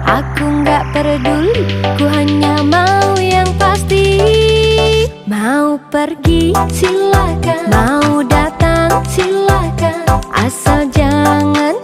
Aku nggak peduli, ku hanya mau yang pasti. Mau pergi silakan, mau datang silakan, asal jangan